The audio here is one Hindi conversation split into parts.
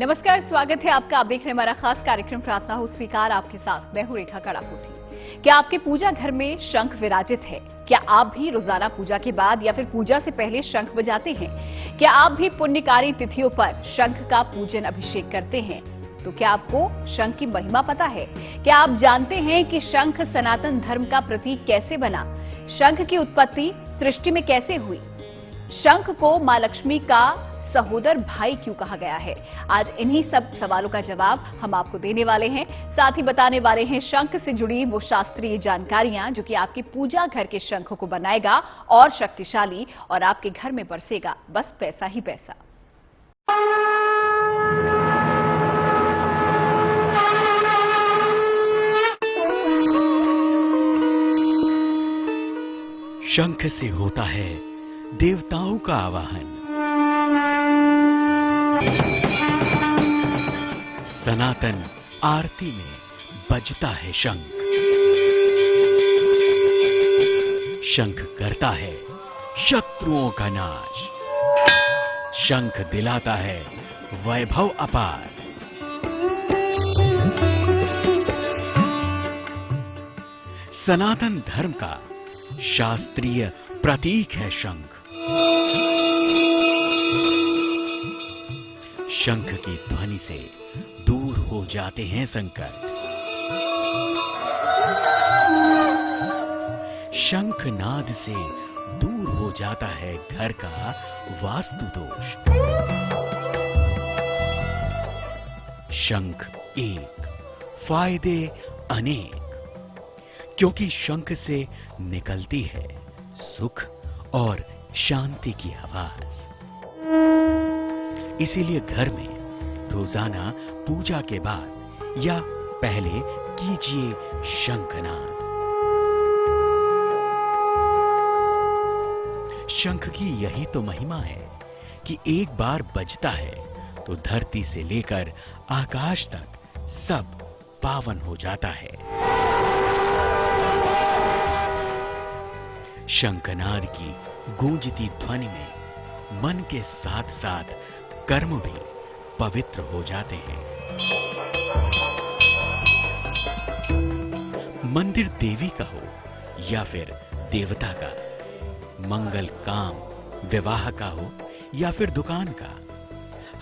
नमस्कार, स्वागत है आपका। आप देख रहे हैं हमारा खास कार्यक्रम प्रार्थना हो स्वीकार। आपके साथ मैं हूं रेखा कड़ाकोटी। क्या आपके पूजा घर में शंख विराजित है? क्या आप भी रोजाना पूजा के बाद या फिर पूजा से पहले शंख बजाते हैं? क्या आप भी पुण्यकारी तिथियों पर शंख का पूजन अभिषेक करते हैं? तो क्या आपको शंख की महिमा पता है? क्या आप जानते हैं कि शंख सनातन धर्म का प्रतीक कैसे बना? शंख की उत्पत्ति सृष्टि में कैसे हुई? शंख को मां लक्ष्मी का सहोदर भाई क्यों कहा गया है? आज इन्हीं सब सवालों का जवाब हम आपको देने वाले हैं। साथ ही बताने वाले हैं शंख से जुड़ी वो शास्त्रीय जानकारियां जो कि आपके पूजा घर के शंख को बनाएगा और शक्तिशाली, और आपके घर में बरसेगा बस पैसा ही पैसा। शंख से होता है देवताओं का आवाहन। सनातन आरती में बजता है शंख। शंख करता है शत्रुओं का नाश। शंख दिलाता है वैभव अपार। सनातन धर्म का शास्त्रीय प्रतीक है शंख। शंख की ध्वनि से दूर हो जाते हैं संकट। शंख नाद से दूर हो जाता है घर का वास्तु दोष। शंख एक, फायदे अनेक, क्योंकि शंख से निकलती है सुख और शांति की आवाज। इसीलिए घर में रोजाना पूजा के बाद या पहले कीजिए शंखनाद। शंख की यही तो महिमा है कि एक बार बजता है तो धरती से लेकर आकाश तक सब पावन हो जाता है। शंखनाद की गूंजती ध्वनि में मन के साथ साथ कर्म भी पवित्र हो जाते हैं। मंदिर देवी का हो या फिर देवता का, मंगल काम विवाह का हो या फिर दुकान का,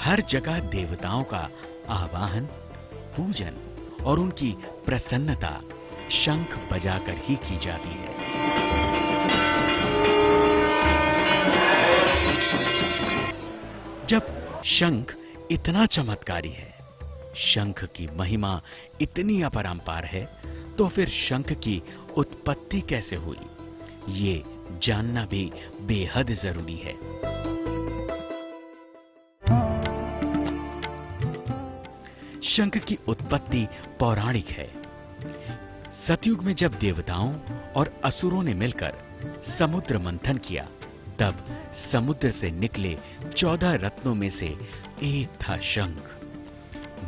हर जगह देवताओं का आवाहन, पूजन और उनकी प्रसन्नता शंख बजाकर ही की जाती है। जब शंख इतना चमत्कारी है, शंख की महिमा इतनी अपरंपार है, तो फिर शंख की उत्पत्ति कैसे हुई, ये जानना भी बेहद जरूरी है। शंख की उत्पत्ति पौराणिक है। सतयुग में जब देवताओं और असुरों ने मिलकर समुद्र मंथन किया, तब समुद्र से निकले 14 रत्नों में से एक था शंख।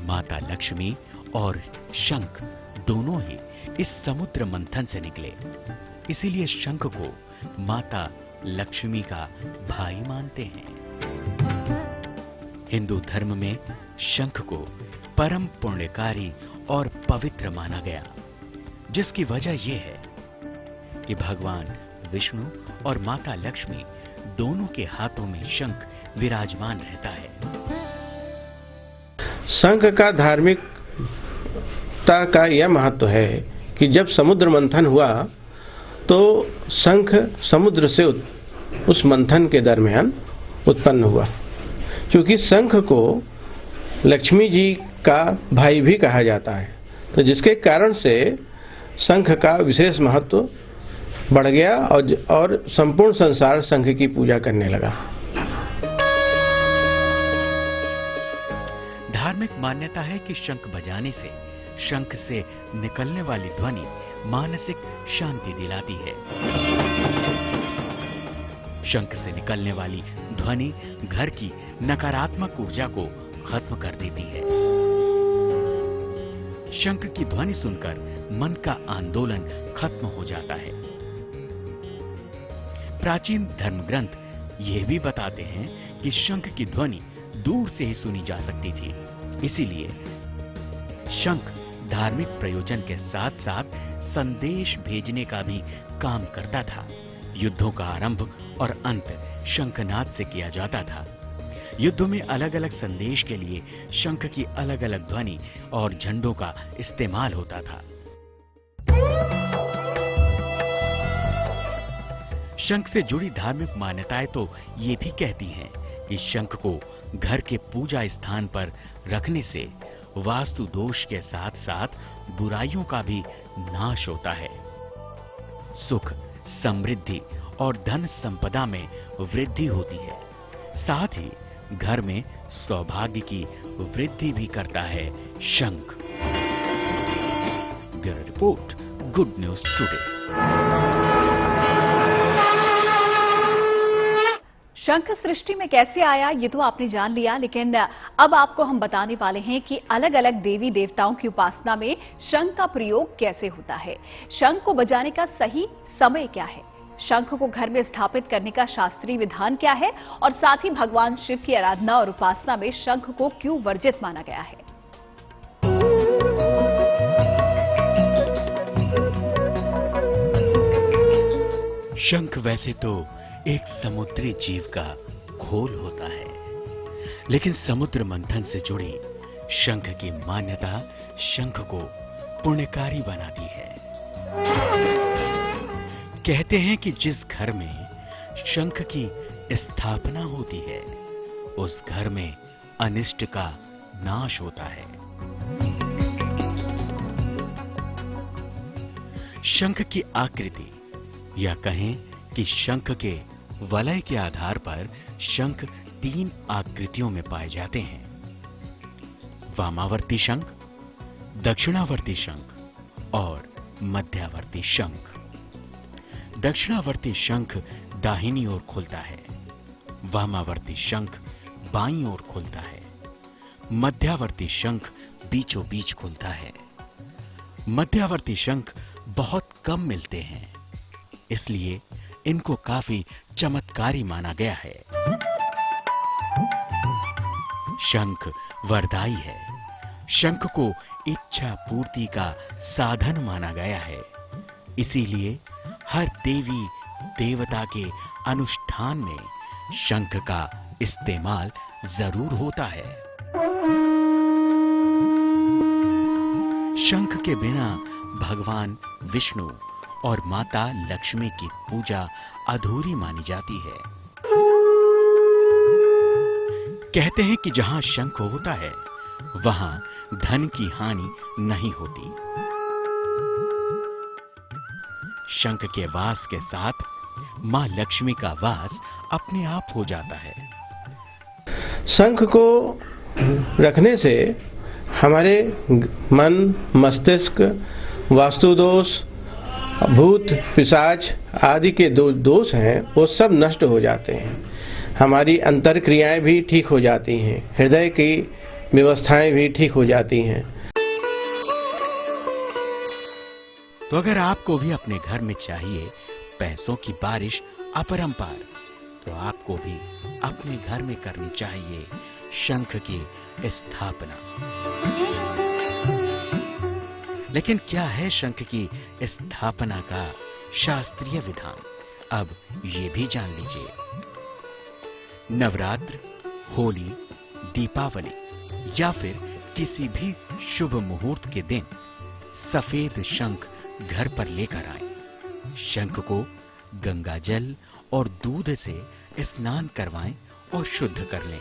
माता लक्ष्मी और शंख दोनों ही इस समुद्र मंथन से निकले। इसीलिए शंख को माता लक्ष्मी का भाई मानते हैं। हिंदू धर्म में शंख को परम पुण्यकारी और पवित्र माना गया, जिसकी वजह यह है कि भगवान विष्णु और माता लक्ष्मी दोनों के हाथों में शंख विराजमान रहता है। शंख का धार्मिकता का यह महत्व है कि जब समुद्र मंथन हुआ तो शंख समुद्र से उस मंथन के दरमियान उत्पन्न हुआ। क्योंकि शंख को लक्ष्मी जी का भाई भी कहा जाता है, तो जिसके कारण से शंख का विशेष महत्व बढ़ गया और संपूर्ण संसार शंख की पूजा करने लगा। धार्मिक मान्यता है कि शंख बजाने से शंख से निकलने वाली ध्वनि मानसिक शांति दिलाती है। शंख से निकलने वाली ध्वनि घर की नकारात्मक ऊर्जा को खत्म कर देती है। शंख की ध्वनि सुनकर मन का आंदोलन खत्म हो जाता है। प्राचीन धर्म ग्रंथ यह भी बताते हैं कि शंख की ध्वनि दूर से ही सुनी जा सकती थी, इसीलिए शंख धार्मिक प्रयोजन के साथ साथ संदेश भेजने का भी काम करता था। युद्धों का आरंभ और अंत शंखनाद से किया जाता था। युद्धों में अलग अलग संदेश के लिए शंख की अलग अलग ध्वनि और झंडों का इस्तेमाल होता था। शंख से जुड़ी धार्मिक मान्यताएं तो ये भी कहती हैं कि शंख को घर के पूजा स्थान पर रखने से वास्तु दोष के साथ साथ बुराइयों का भी नाश होता है। सुख, समृद्धि और धन संपदा में वृद्धि होती है। साथ ही घर में सौभाग्य की वृद्धि भी करता है शंख। Bureau report, good news today. शंख सृष्टि में कैसे आया ये तो आपने जान लिया, लेकिन अब आपको हम बताने वाले हैं कि अलग अलग देवी देवताओं की उपासना में शंख का प्रयोग कैसे होता है। शंख को बजाने का सही समय क्या है, शंख को घर में स्थापित करने का शास्त्रीय विधान क्या है, और साथ ही भगवान शिव की आराधना और उपासना में शंख को क्यों वर्जित माना गया है। शंख वैसे तो एक समुद्री जीव का घोल होता है, लेकिन समुद्र मंथन से जुड़ी शंख की मान्यता शंख को पुण्यकारी बनाती है। कहते हैं कि जिस घर में शंख की स्थापना होती है उस घर में अनिष्ट का नाश होता है। शंख की आकृति या कहें कि शंख के वलय के आधार पर शंख 3 आकृतियों में पाए जाते हैं। वामावर्ती शंख, दक्षिणावर्ती शंख और मध्यावर्ती शंख। दक्षिणावर्ती शंख दाहिनी ओर खुलता है, वामावर्ती शंख बाईं ओर खुलता है, मध्यावर्ती शंख बीचों बीच खुलता है। मध्यावर्ती शंख बहुत कम मिलते हैं, इसलिए इनको काफी चमत्कारी माना गया है। शंख वरदाई है। शंख को इच्छा पूर्ति का साधन माना गया है। इसीलिए हर देवी देवता के अनुष्ठान में शंख का इस्तेमाल जरूर होता है। शंख के बिना भगवान विष्णु और माता लक्ष्मी की पूजा अधूरी मानी जाती है। कहते हैं कि जहां शंख होता है वहां धन की हानि नहीं होती। शंख के वास के साथ मां लक्ष्मी का वास अपने आप हो जाता है। शंख को रखने से हमारे मन, मस्तिष्क, वास्तु दोष, भूत, पिशाच आदि के दोष हैं वो सब नष्ट हो जाते हैं। हमारी अंतर क्रियाएं भी ठीक हो जाती हैं, हृदय की व्यवस्थाएं भी ठीक हो जाती हैं। तो अगर आपको भी अपने घर में चाहिए पैसों की बारिश अपरंपार, तो आपको भी अपने घर में करनी चाहिए शंख की स्थापना। लेकिन क्या है शंख की स्थापना का शास्त्रीय विधान, अब ये भी जान लीजिए। नवरात्र, होली, दीपावली या फिर किसी भी शुभ मुहूर्त के दिन सफेद शंख घर पर लेकर आएं। शंख को गंगा जल और दूध से स्नान करवाएं और शुद्ध कर लें।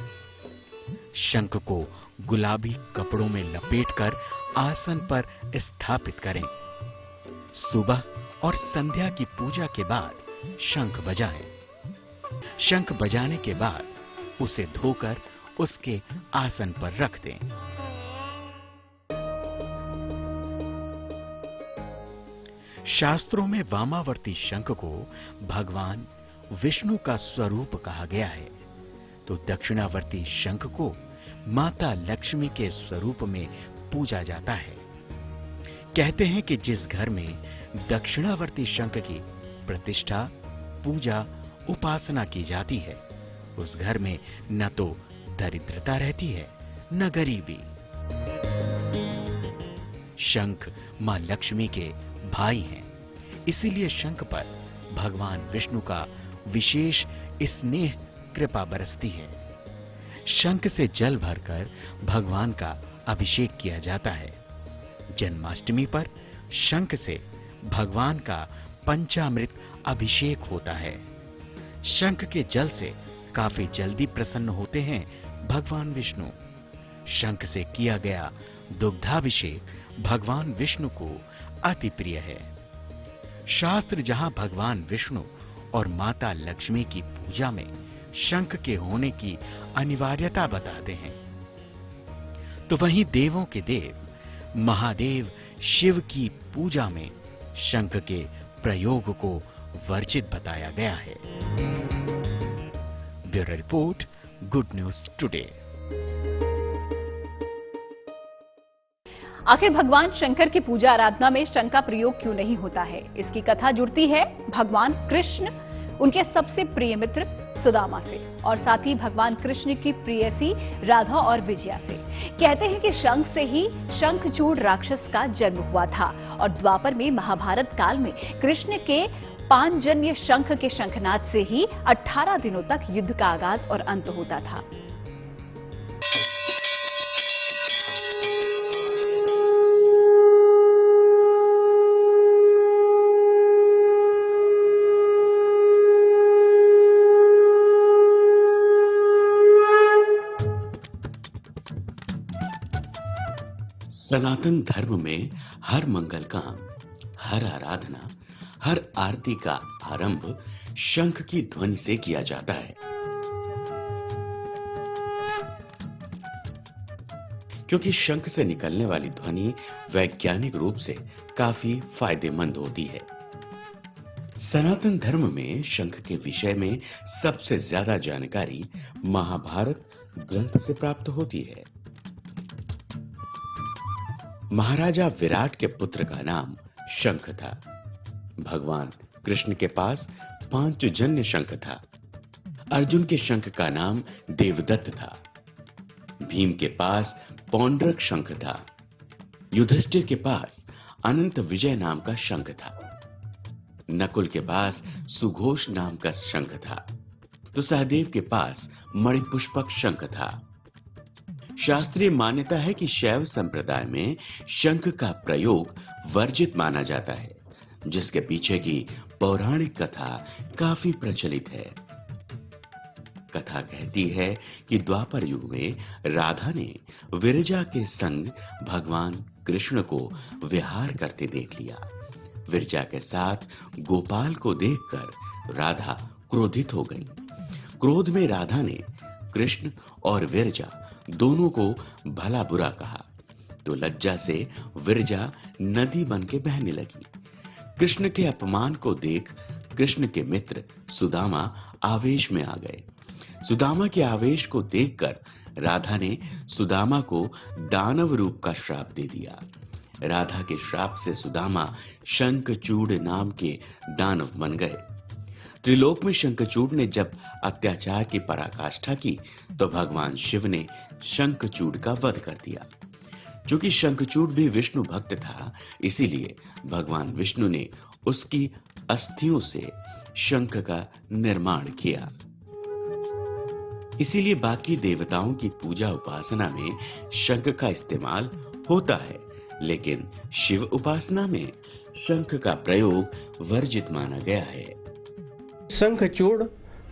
शंख को गुलाबी कपड़ों में लपेटकर आसन पर स्थापित करें। सुबह और संध्या की पूजा के बाद शंख बजाएं। शंख बजाने के बाद उसे धोकर उसके आसन पर रख दें। शास्त्रों में वामावर्ती शंख को भगवान विष्णु का स्वरूप कहा गया है, तो दक्षिणावर्ती शंख को माता लक्ष्मी के स्वरूप में पूजा जाता है। कहते हैं कि जिस घर में दक्षिणावर्ती शंख की प्रतिष्ठा, पूजा, उपासना की जाती है, उस घर में न तो दरिद्रता रहती है, न गरीबी। शंख मां लक्ष्मी के भाई हैं, इसीलिए शंख पर भगवान विष्णु का विशेष स्नेह कृपा बरसती है। शंख से जल भरकर भगवान का अभिषेक किया जाता है। जन्माष्टमी पर शंख से भगवान का पंचामृत अभिषेक होता है। शंख के जल से काफी जल्दी प्रसन्न होते हैं भगवान विष्णु। शंख से किया गया दुग्धाभिषेक भगवान विष्णु को अति प्रिय है। शास्त्र जहां भगवान विष्णु और माता लक्ष्मी की पूजा में शंख के होने की अनिवार्यता बताते हैं, तो वहीं देवों के देव महादेव शिव की पूजा में शंख के प्रयोग को वर्जित बताया गया है। Bureau report, good news today. आखिर भगवान शंकर की पूजा आराधना में शंख का प्रयोग क्यों नहीं होता है? इसकी कथा जुड़ती है भगवान कृष्ण उनके सबसे प्रिय मित्र सुदामा से और साथ ही भगवान कृष्ण की प्रेयसी राधा और विजया से। कहते हैं कि शंख से ही शंखचूड़ राक्षस का जन्म हुआ था और द्वापर में महाभारत काल में कृष्ण के पांचजन्य शंख के शंखनाद से ही 18 दिनों तक युद्ध का आगाज और अंत होता था। सनातन धर्म में हर मंगल काम, हर आराधना, हर आरती का आरंभ शंख की ध्वनि से किया जाता है, क्योंकि शंख से निकलने वाली ध्वनि वैज्ञानिक रूप से काफी फायदेमंद होती है। सनातन धर्म में शंख के विषय में सबसे ज्यादा जानकारी महाभारत ग्रंथ से प्राप्त होती है। महाराजा विराट के पुत्र का नाम शंख था। भगवान कृष्ण के पास पांचजन्य शंख था। अर्जुन के शंख का नाम देवदत्त था। भीम के पास पौंड्रक शंख था। युधिष्ठिर के पास अनंत विजय नाम का शंख था। नकुल के पास सुघोष नाम का शंख था, तो सहदेव के पास मणिपुष्पक शंख था। शास्त्रीय मान्यता है कि शैव संप्रदाय में शंख का प्रयोग वर्जित माना जाता है, जिसके पीछे की पौराणिक कथा काफी प्रचलित है। कथा कहती है कि द्वापर युग में राधा ने विरजा के संग भगवान कृष्ण को विहार करते देख लिया। विरजा के साथ गोपाल को देखकर राधा क्रोधित हो गई। क्रोध में राधा ने कृष्ण और विरजा दोनों को भला बुरा कहा, तो लज्जा से विरजा नदी बन के बहने लगी। कृष्ण के अपमान को देख कृष्ण के मित्र सुदामा आवेश में आ गए। सुदामा के आवेश को देखकर राधा ने सुदामा को दानव रूप का श्राप दे दिया। राधा के श्राप से सुदामा शंखचूड़ नाम के दानव बन गए। त्रिलोक में शंखचूड़ ने जब अत्याचार की पराकाष्ठा की, तो भगवान शिव ने शंखचूड़ का वध कर दिया। क्योंकि शंखचूड़ भी विष्णु भक्त था, इसीलिए भगवान विष्णु ने उसकी अस्थियों से शंख का निर्माण किया। इसीलिए बाकी देवताओं की पूजा उपासना में शंख का इस्तेमाल होता है, लेकिन शिव उपासना में शंख का प्रयोग वर्जित माना गया है। शंखचूड़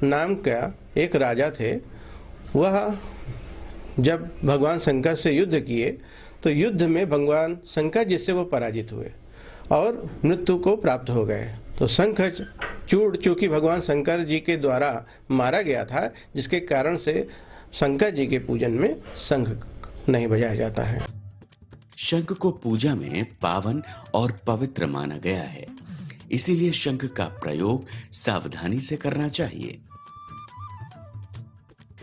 नाम का एक राजा थे। वह जब भगवान शंकर से युद्ध किए, तो युद्ध में भगवान शंकर जी से वो पराजित हुए और मृत्यु को प्राप्त हो गए। तो शंखचूड़ चूंकि भगवान शंकर जी के द्वारा मारा गया था, जिसके कारण से शंकर जी के पूजन में शंख नहीं बजाया जाता है। शंख को पूजा में पावन और पवित्र माना गया है, इसीलिए शंख का प्रयोग सावधानी से करना चाहिए।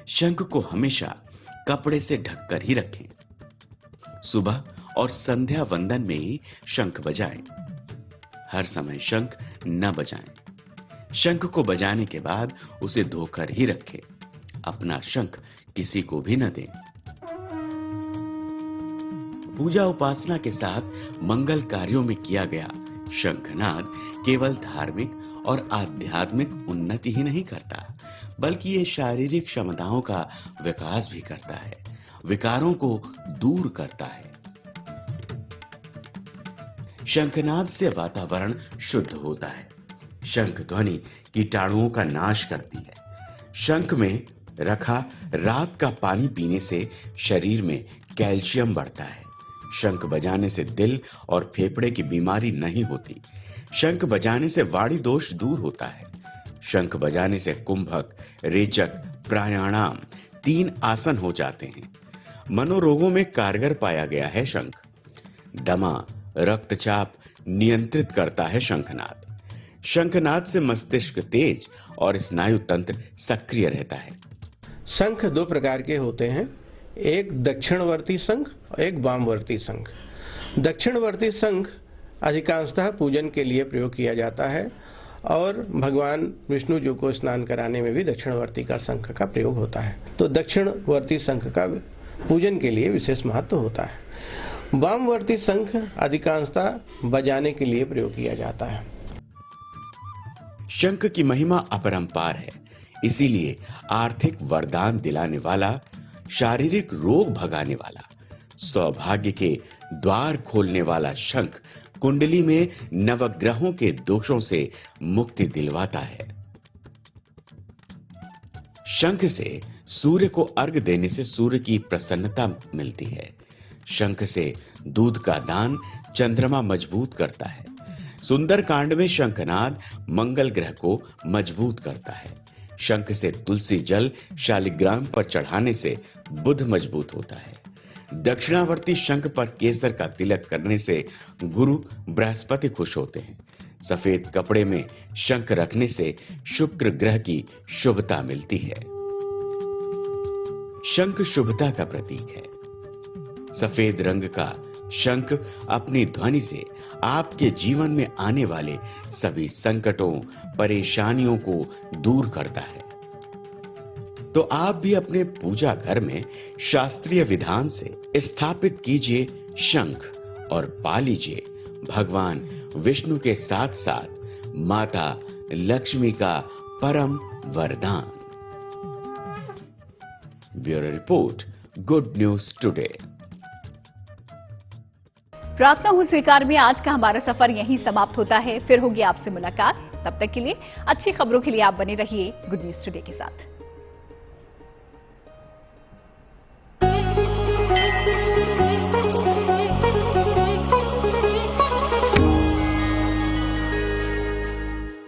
शंख को हमेशा कपड़े से ढककर ही रखें। सुबह और संध्या वंदन में ही शंख बजाएं। हर समय शंख न बजाएं। शंख को बजाने के बाद उसे धोकर ही रखें। अपना शंख किसी को भी न दें। पूजा उपासना के साथ मंगल कार्यों में किया गया शंखनाद केवल धार्मिक और आध्यात्मिक उन्नति ही नहीं करता, बल्कि ये शारीरिक क्षमताओं का विकास भी करता है, विकारों को दूर करता है। शंखनाद से वातावरण शुद्ध होता है। शंख ध्वनि कीटाणुओं का नाश करती है। शंख में रखा रात का पानी पीने से शरीर में कैल्शियम बढ़ता है। शंख बजाने से दिल और फेफड़े की बीमारी नहीं होती। शंख बजाने से वाणी दोष दूर होता है। शंख बजाने से कुंभक, रेचक, प्राणायाम 3 आसन हो जाते हैं। मनोरोगों में कारगर पाया गया है शंख। दमा, रक्तचाप नियंत्रित करता है शंखनाद। शंखनाद से मस्तिष्क तेज और स्नायु तंत्र सक्रिय रहता है। शंख 2 प्रकार के होते हैं, एक दक्षिणवर्ती शंख और एक वामवर्ती शंख। दक्षिणवर्ती शंख अधिकांशतः पूजन के लिए प्रयोग किया जाता है और भगवान विष्णु जी को स्नान कराने में भी दक्षिणवर्ती का शंख का प्रयोग होता है। तो दक्षिणवर्ती शंख का पूजन के लिए विशेष महत्व होता है। वामवर्ती शंख अधिकांशतः बजाने के लिए प्रयोग किया जाता है। शंख की महिमा अपरंपार है, इसीलिए आर्थिक वरदान दिलाने वाला, शारीरिक रोग भगाने वाला, सौभाग्य के द्वार खोलने वाला शंख कुंडली में नवग्रहों के दोषों से मुक्ति दिलवाता है। शंख से सूर्य को अर्घ देने से सूर्य की प्रसन्नता मिलती है। शंख से दूध का दान चंद्रमा मजबूत करता है। सुंदरकांड में शंखनाद मंगल ग्रह को मजबूत करता है। शंख से तुलसी जल शालिग्राम पर चढ़ाने से बुध मजबूत होता है। दक्षिणावर्ती शंख पर केसर का तिलक करने से गुरु बृहस्पति खुश होते हैं। सफेद कपड़े में शंख रखने से शुक्र ग्रह की शुभता मिलती है। शंख शुभता का प्रतीक है। सफेद रंग का शंख अपनी ध्वनि से आपके जीवन में आने वाले सभी संकटों, परेशानियों को दूर करता है। तो आप भी अपने पूजा घर में शास्त्रीय विधान से स्थापित कीजिए शंख और पा लीजिए भगवान विष्णु के साथ साथ माता लक्ष्मी का परम वरदान। Bureau report, good news today. प्रार्थना हो स्वीकार में आज का हमारा सफर यहीं समाप्त होता है। फिर होगी आपसे मुलाकात। तब तक के लिए अच्छी खबरों के लिए आप बने रहिए गुड न्यूज टुडे के साथ।